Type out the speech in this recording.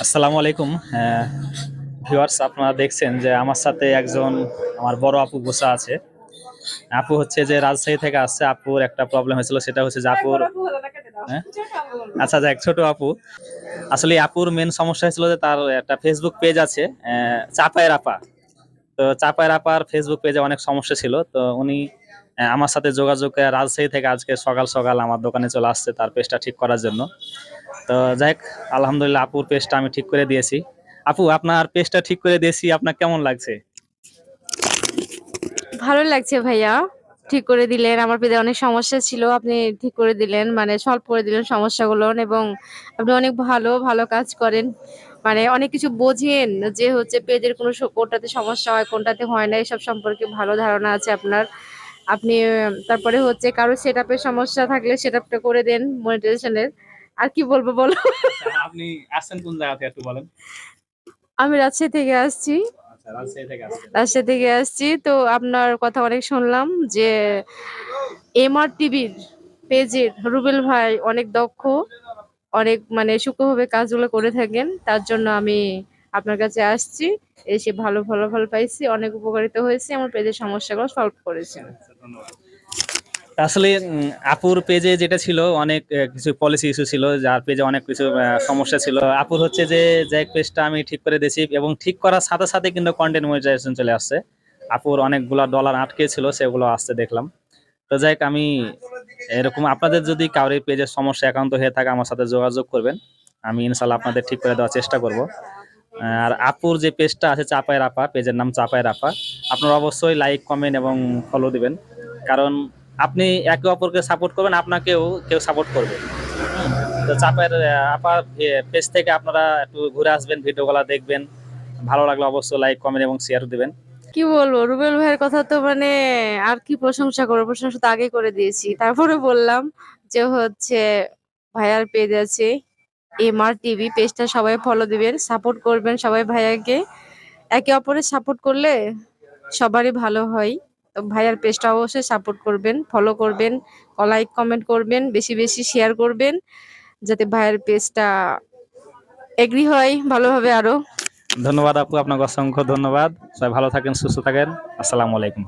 আসসালামু আলাইকুম। ভিউয়ার্স, আপনারা দেখছেন যে আমার সাথে একজন আমার বড় আপু বসা আছে। আপু হচ্ছে যে রাজশাহী থেকে আসছে। আপুর একটা প্রবলেম হয়েছিল, সেটা হচ্ছে যে আপুর হ্যাঁ? আচ্ছা, যাক, ছোট আপু। আসলে এই আপুর মেন সমস্যা হয়েছিল যে তার একটা ফেসবুক পেজ আছে, চাপায়ের আপা। তো চাপায়ের আপার ফেসবুক পেজে অনেক সমস্যা ছিল। তো উনি আমার সাথে যোগাযোগ করে রাজশাহী থেকে আজকে সকাল সকাল আমার দোকানে চলে আসছে তার পেজটা ঠিক করার জন্য। তো যাই হোক, আলহামদুলিল্লাহ আপুর পেজটা আমি ঠিক করে দিয়েছি। আপু, আপনার পেজটা ঠিক করে দিয়েছি, আপনার কেমন লাগছে? ভালো লাগছে ভাইয়া। ঠিক করে দিলেন। আমার পেটে অনেক সমস্যা ছিল। আপনি ঠিক করে দিলেন। মানে সলভ করে দিলেন সমস্যাগুলো এবং আপনি অনেক ভালো, ভালো কাজ করেন। মানে অনেক কিছু বোঝেন যে হচ্ছে পেজের কোনটাতে সমস্যা হয়, কোনটাতে হয় না এসব সম্পর্কে ভালো ধারণা আছে আপনার। আপনি তারপরে হচ্ছে কারো সেটআপের সমস্যা থাকলে সেটআপটা করে দেন মনিটাইজেশনের। আর কি বলবো বলো? আচ্ছা, আপনি আসছেন কোন জায়গা থেকে একটু বলেন। আমি রাজশাহী থেকে আসছি। আচ্ছা, রাজশাহী থেকে আসছেন। রাজশাহী থেকে আসছি। তো আপনার কথা অনেক শুনলাম যে এমআর টিভির পেজের রুবেল ভাই অনেক দক্ষ, অনেক মানে সূক্ষ্মভাবে কাজগুলো করে থাকেন। তার জন্য আমি আপনার কাছে আসছি। এসে ভালো ফলাফল পাইছি, অনেক উপকারিত হয়েছে, আমার পেজের সমস্যাগুলো সলভ করেছেন। আচ্ছা, ধন্যবাদ। আসলে আপুর পেজে যেটা ছিল অনেক কিছু পলিসি ইস্যু ছিল, যার পেজে অনেক কিছু সমস্যা ছিল। আপুর হচ্ছে যে পেজটা আমি ঠিক করে দিয়েছি, এবং ঠিক করার সাথে সাথে কিন্তু কন্টেন্ট মনিটাইজেশন চলে আসছে। আপুর অনেকগুলা ডলার আটকে ছিল, সেগুলো আসছে দেখলাম। তো যাই হোক, আমি এরকম আপনাদের যদি কারোর পেজের সমস্যা একান্ত হয়ে থাকে আমার সাথে যোগাযোগ করবেন। আমি ইনশাল্লাহ আপনাদের ঠিক করে দেওয়ার চেষ্টা করব। আর আপুর যে পেজটা আছে চাপায়ের আপা, পেজের নাম চাপায়ের আপা, আপনারা অবশ্যই লাইক, কমেন্ট এবং ফলো দিবেন। কারণ আপনি একে অপরকে সাপোর্ট করবেন, আপনাকেও কেউ সাপোর্ট করবে। তো চাপায়ের আপা পেজ থেকে আপনারা একটু ঘুরে আসবেন, ভিডিওগুলো দেখবেন। ভালো লাগলে অবশ্যই লাইক, কমেন্ট এবং শেয়ার দিবেন। কি বলবো, রুবেল ভাইয়ের কথা তো মানে আর কি প্রশংসা করবো, প্রশংসা তো আগে করে দিয়েছি, তারপরে বললাম যে হচ্ছে ভাইয়ার পেজ আছে এমআর টিভি, পেজটা সবাই ফলো দিবেন, সাপোর্ট করবেন সবাই ভাইয়াকে। একে অপরের সাপোর্ট করলে সবারই ভালো হয়। তো ভাইয়ার পেজটা অবশ্যই সাপোর্ট করবেন, ফলো করবেন, লাইক কমেন্ট করবেন, বেশি বেশি শেয়ার করবেন, যাতে ভাইয়ার পেজটা এগ্রি হয় ভালোভাবে আরো। ধন্যবাদ আপু, আপনাকে অসংখ্য ধন্যবাদ। সবাই ভালো থাকেন, সুস্থ থাকেন। আসসালামু আলাইকুম।